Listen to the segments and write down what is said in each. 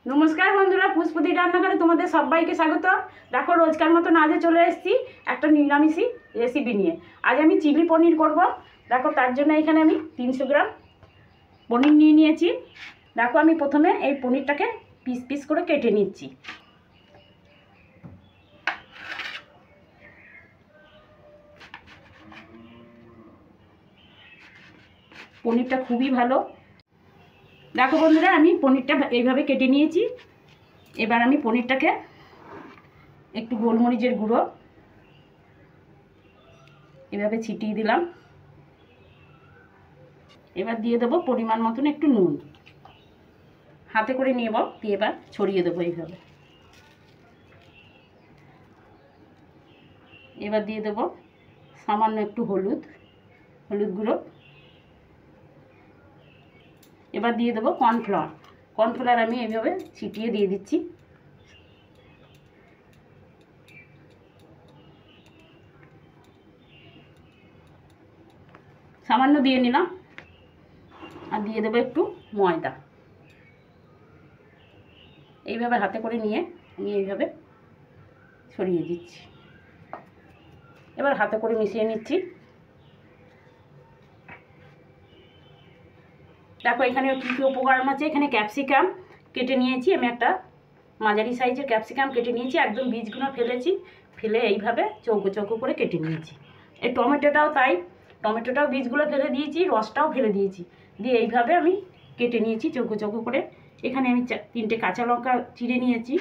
নমস্কার বন্ধুরা, পুষ্পদি রান্নাঘরে তোমাদের সবাইকে স্বাগত। দেখো, রোজকার মতন আজও চলে এসেছি একটা নিরামিষি রেসিপি নিয়ে। আজ আমি চিলি পনির করব। দেখো, তার জন্য এখানে আমি 300 গ্রাম পনির নিয়ে নিয়েছি। দেখো, আমি প্রথমে এই পনিরটাকে পিস পিস করে কেটে নিচ্ছি। পনিরটা খুবই ভালো। দেখো বন্ধুরা, আমি পনিরটা এইভাবে কেটে নিয়েছি। এবার আমি পনিরটাকে একটু গোলমরিচের গুঁড়ো এভাবে ছিটিয়ে দিলাম। এবার দিয়ে দেবো পরিমাণ মতন একটু নুন, হাতে করে নেব, দিয়ে এবার ছড়িয়ে দেবো এইভাবে। এবার দিয়ে দেবো সামান্য একটু হলুদ গুঁড়ো। এবার দিয়ে দেবো কর্নফ্লাওয়ার আমি এইভাবে ছিটিয়ে দিয়ে দিচ্ছি। সামান্য দিয়ে নিলাম। আর দিয়ে দেবো একটু ময়দা। এইভাবে হাতে করে নিয়ে আমি এইভাবে ছড়িয়ে দিচ্ছি। এবার হাতে করে মিশিয়ে নিচ্ছি। দেখো, এখানে কী কী উপকরণ আছে। এখানে ক্যাপসিকাম কেটে নিয়েছি, আমি একটা মাঝারি সাইজের ক্যাপসিকাম কেটে নিয়েছি, একদম বীজগুলো ফেলে এইভাবে চৌকো চৌকো করে কেটে নিয়েছি। এই টমেটোটাও তাই, টমেটোটাও বীজগুলো ফেলে দিয়েছি, রসটাও ফেলে দিয়েছি, দিয়ে এইভাবে আমি কেটে নিয়েছি চৌকো চৌকো করে। এখানে আমি 3টে কাঁচা লঙ্কা চিড়ে নিয়েছি,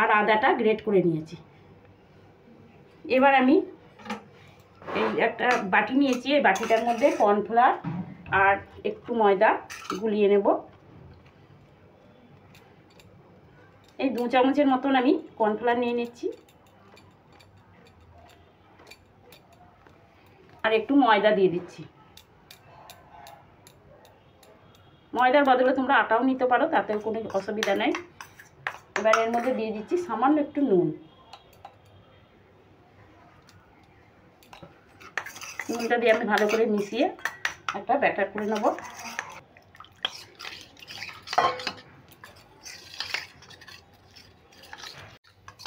আর আদাটা গ্রেট করে নিয়েছি। এবার আমি এই একটা বাটি নিয়েছি, এই বাটিটার মধ্যে কর্নফ্লাওয়ার আর একটু ময়দা গুলিয়ে নেব। এই 2 চামচের মতন আমি কর্নফ্লাওয়ার নিয়ে নিচ্ছি, আর একটু ময়দা দিয়ে দিচ্ছি। ময়দার বদলে তোমরা আটাও নিতে পারো, তাতেও কোনো অসুবিধা নেই। এবার এর মধ্যে দিয়ে দিচ্ছি সামান্য একটু নুনটা দিয়ে আমি ভালো করে মিশিয়ে একটা ব্যাটার করে নেব।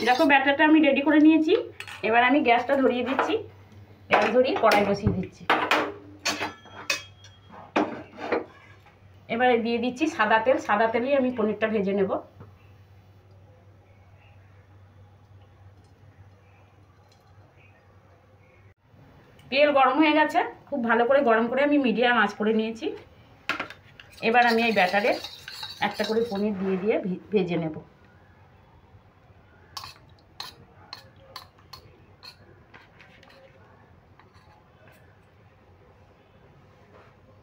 দেখো, ব্যাটারটা আমি রেডি করে নিয়েছি। এবার আমি গ্যাসটা ধরিয়ে দিচ্ছি, গ্যাস ধরিয়ে কড়াই বসিয়ে দিচ্ছি। এবারে দিয়ে দিচ্ছি সাদা তেলেই আমি পনিরটা ভেজে নেব। তেল গরম হয়ে গেছে, খুব ভালো করে গরম করে আমি মিডিয়াম আঁচ করে নিয়েছি। এবার আমি এই ব্যাটারে একটা করে পনির দিয়ে ভেজে নেব।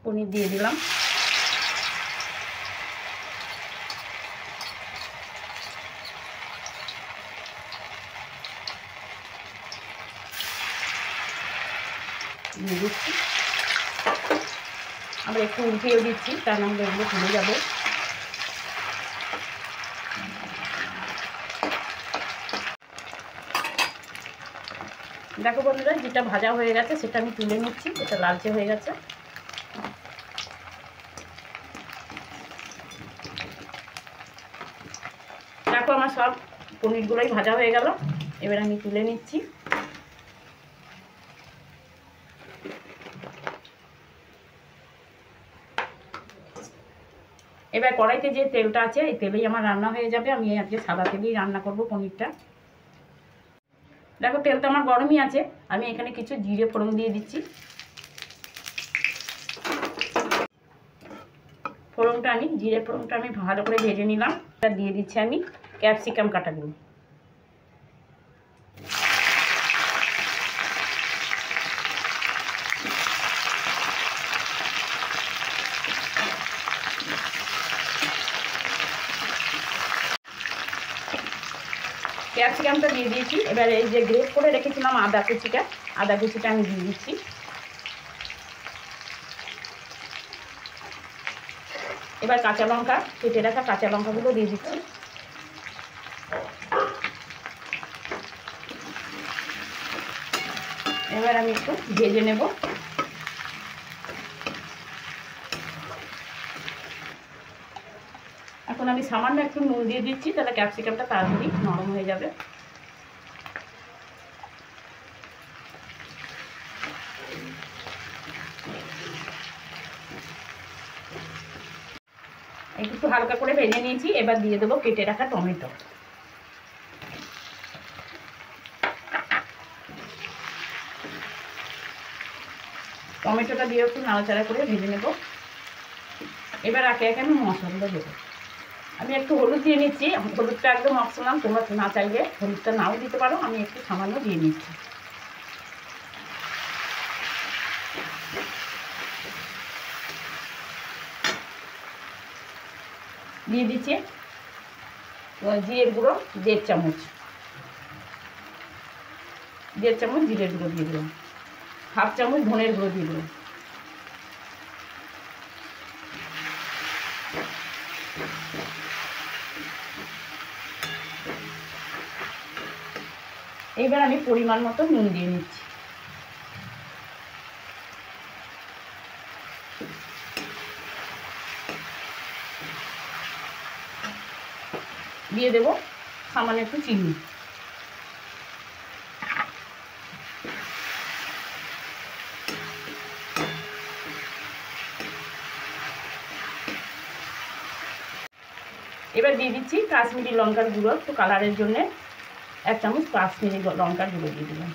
পনির দিয়ে দিলাম। দিয়ে দিচ্ছি, আমরা একটু উল্টিয়ে দিচ্ছি, তার নাহলে এগুলো তুলে যাবে। দেখো বন্ধুরা, যেটা ভাজা হয়ে গেছে সেটা আমি তুলে নিচ্ছি, এটা লালচে হয়ে গেছে। দেখো, আমার সব পনিরগুলোই ভাজা হয়ে গেল। এবার আমি তুলে নিচ্ছি। এবার কড়াইতে যে তেলটা আছে, এই তেলেই আমার রান্না হয়ে যাবে। আমি আজকে সাদা তেলেই রান্না করব পনিরটা। দেখো, তেলটা আমার গরমই আছে, আমি এখানে কিছু জিরে ফোড়ন দিয়ে দিচ্ছি। জিরে ফোড়নটা আমি ভালো করে ভেজে নিলাম। দিয়ে দিচ্ছি আমি ক্যাপসিকাম কাটাগুলো। ক্যাপসিকামটা দিয়ে দিয়েছি। এবার এই যে গ্রেট করে রেখেছিলাম আদা কুচিটা আমি দিয়ে দিচ্ছি। এবার কাঁচা লঙ্কা, কেটে রাখা কাঁচা লঙ্কাগুলো দিয়ে দিচ্ছি। এবার আমি একটু ভেজে নেব। এখন এখন আমি সামান্য একটু নুন দিয়ে দিচ্ছি, তাহলে ক্যাপসিকামটা তাড়াতাড়ি নরম হয়ে যাবে। একটু হালকা করে ভেজে নিয়েছি, এবার দিয়ে দেবো কেটে রাখা টমেটো। টমেটোটা দিয়ে একটু নাড়াচাড়া করে ভেজে নেব। এবার একে একে আমি মশলাগুলো দেবো। আমি একটু হলুদ দিয়ে নিচ্ছি, হলুদটা একদম অপশনাল, তোমরা না চাইলে হলুদটা নাও দিতে পারো, আমি একটু সামান্য দিয়ে নিচ্ছি। দিয়ে দিচ্ছি জিরের গুঁড়ো 1.5 চামচ, 1.5 চামচ জিরের গুঁড়ো দিয়ে দিলাম, 1/2 চামচ ধনের গুঁড়ো দিয়ে দিলাম। এইবার আমি পরিমাণ মতো নুন দিয়ে নিচ্ছি। দিয়ে দেবো সামান্য একটু চিনি। এবার দিয়ে দিচ্ছি কাশ্মীরি লঙ্কার গুঁড়ো, একটু কালারের জন্য 1 চামচ কাশ্মীরি লঙ্কার গুঁড়ো দিয়ে দিলাম।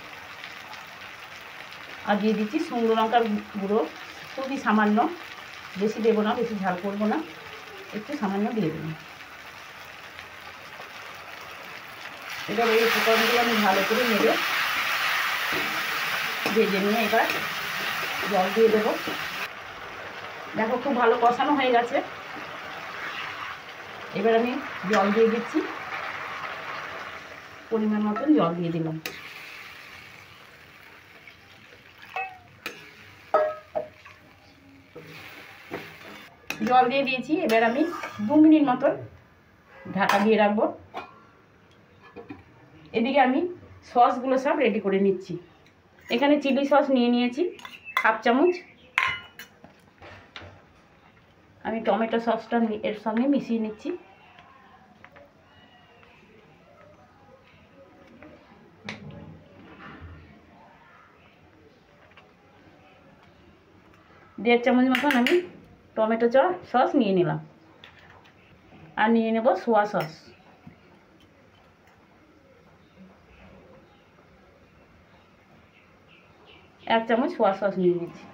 আর দিয়ে দিচ্ছি শুকনো লঙ্কার গুঁড়ো, খুবই সামান্য, বেশি দেবো না, বেশি ঝাল করবো না, একটু সামান্য দিয়ে দেবো। এবার এই উপকরণগুলো আমি ভালো করে নেড়ে ভেজে নিয়ে এবার জল দিয়ে দেবো। দেখো খুব ভালো কষানো হয়ে গেছে। এবার আমি জল দিয়ে দিচ্ছি, পরিমাণ মতন জল দিয়ে দিলাম। জল দিয়ে দিয়েছি, এবার আমি 2 মিনিট মতন ঢাকা দিয়ে রাখবো। এদিকে আমি সসগুলো সব রেডি করে নিচ্ছি। এখানে চিলি সস নিয়ে নিয়েছি 1/2 চামচ। আমি টমেটো সসটা এর সঙ্গে মিশিয়ে নিচ্ছি। দেড় চামচ মতন আমি টমেটো সস নিয়ে নিলাম। আর নিয়ে নেব সোয়া সস। এক চামচ সোয়া সস নিয়ে নিচ্ছি।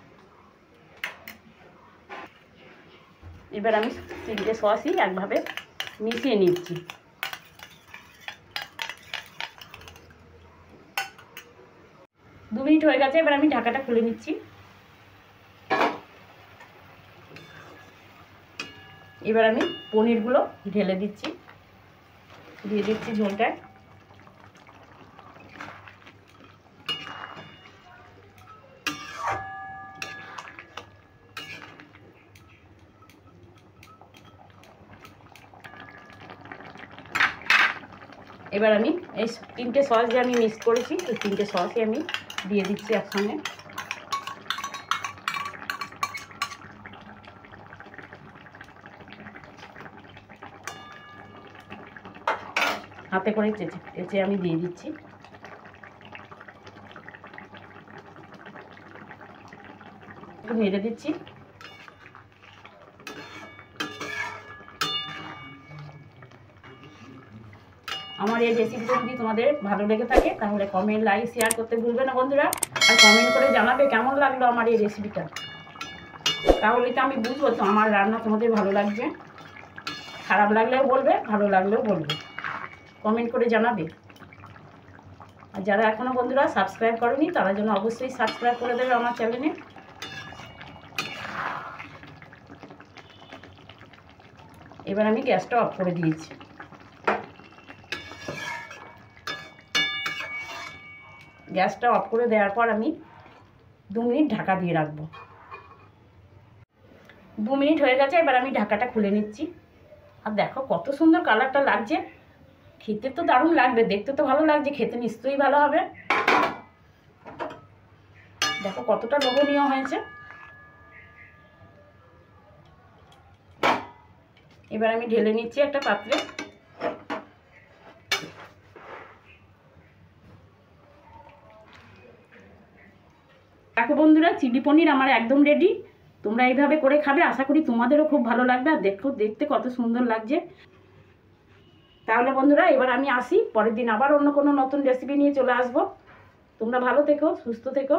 এবার আমি 3টে সসই একভাবে মিশিয়ে নিচ্ছি। দু মিনিট হয়ে গেছে, এবার আমি ঢাকাটা খুলে নিচ্ছি। এবার আমি পনিরগুলো ঢেলে দিচ্ছি, দিয়ে দিচ্ছি ঝোলটায়। এবার আমি এই 3টে সস যে আমি মিক্স করেছি, এই 3টে সসই আমি দিয়ে দিচ্ছি একসঙ্গে। হাতে করে চেঁচে আমি দিয়ে দিচ্ছি। একটু নেড়ে দিচ্ছি। আমার এই রেসিপিটা যদি তোমাদের ভালো লেগে থাকে তাহলে কমেন্ট, লাইক, শেয়ার করতে ভুলবে না বন্ধুরা। আর কমেন্ট করে জানাবে কেমন লাগলো আমার এই রেসিপিটা, তাহলে তো আমি বুঝবো তো আমার রান্না তোমাদের ভালো লাগছে। খারাপ লাগলেও বলবে, ভালো লাগলেও বলবে, কমেন্ট করে জানাবে। আর যারা এখনও বন্ধুরা সাবস্ক্রাইব করেনি তারা যেন অবশ্যই সাবস্ক্রাইব করে দেবে আমার চ্যানেলে। এবার আমি গ্যাসটা অফ করে দিয়েছি। গ্যাসটা অফ করে দেওয়ার পর আমি 2 মিনিট ঢাকা দিয়ে রাখবো। 2 মিনিট হয়ে গেছে, এবার আমি ঢাকাটা খুলে নিচ্ছি। আর দেখো কত সুন্দর কালারটা লাগছে, খেতে তো দারুণ লাগবে, দেখতে তো ভালো লাগছে, খেতে নিশ্চয়ই ভালো হবে। দেখো কতটা লোভনীয় হয়েছে। এবার আমি ঢেলে নিচ্ছি একটা পাত্রে। দেখো বন্ধুরা, চিলি পনির আমার একদম রেডি। তোমরা এইভাবে করে খাবে, আশা করি তোমাদেরও খুব ভালো লাগবে। আর দেখো, দেখতে কত সুন্দর লাগছে। তাহলে বন্ধুরা, এবার আমি আসি, পরের দিন আবার অন্য কোনো নতুন রেসিপি নিয়ে চলে আসবো। তোমরা ভালো থেকো, সুস্থ থেকো।